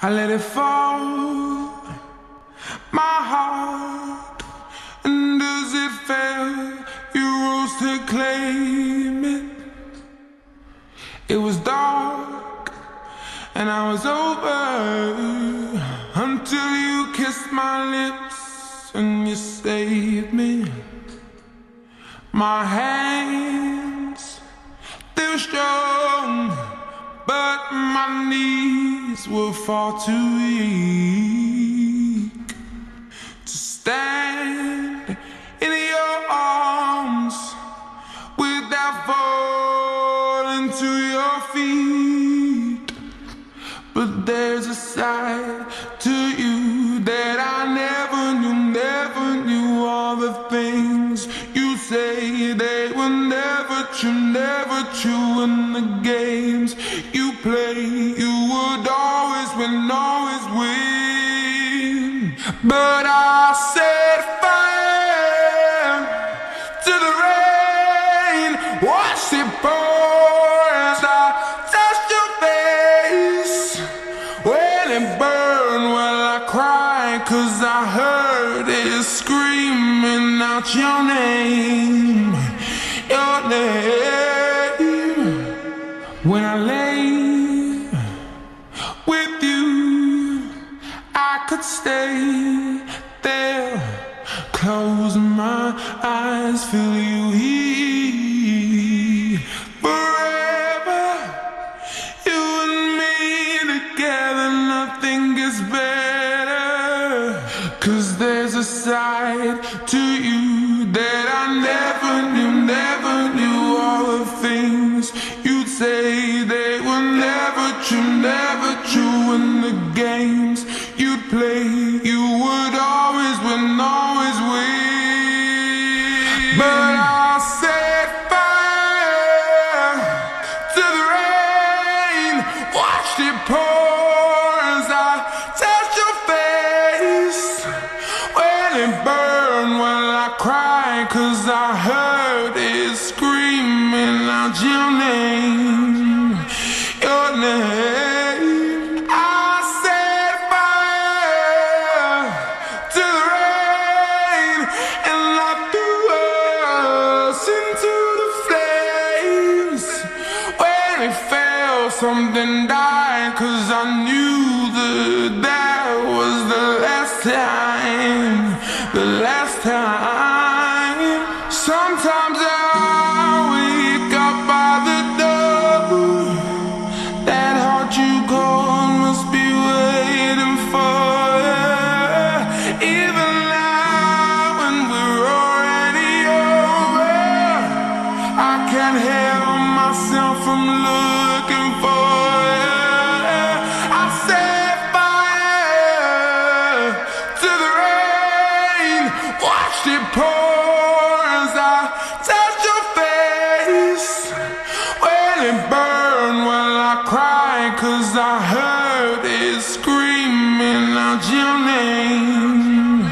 I let it fall, my heart, and as it fell, you rose to claim it. It was dark, and I was over, until you kissed my lips, and you saved me. My hands, they were strong, but my knees were far too weak to stand in your arms without falling to your feet. But there's a side to you that I never knew. All the things you say, they were never true. And the games you play, you would always win, always win. But I set fire to the rain, watched it pour as I touched your face. When it burned, well, I cried, 'cause I heard it screaming out your name, your name. When I lay with you, I could stay there, close my eyes, feel you here. Forever, you and me together, nothing gets better. 'Cause there's a side to you that I never knew. All the things you'd say, they were never true. And the games you'd play, you would always win, always win. But I set fire to the rain, watched it pour as I touched your face. When it burned, well, I cried, 'cause I heard it screaming out your name, your name. I set fire to the rain, and I threw us into the flames. When it fell, something died, 'cause I knew that was the last time, the last time. Sometimes I wake up by the door, that heart you called must be waiting for you. Even now when we're already over, I can't help myself from looking for you. I set fire to the rain, watched it pour as I touched your face. When it burned, well, I cried, 'cause I heard it screaming out your name,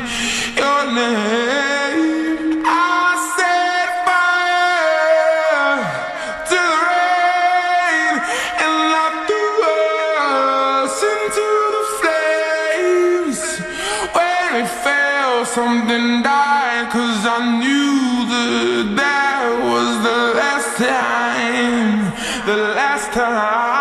your name. I set fire to the rain, and I threw us into the flames. When it fell, something died, 'cause I knew that was the last time, the last time.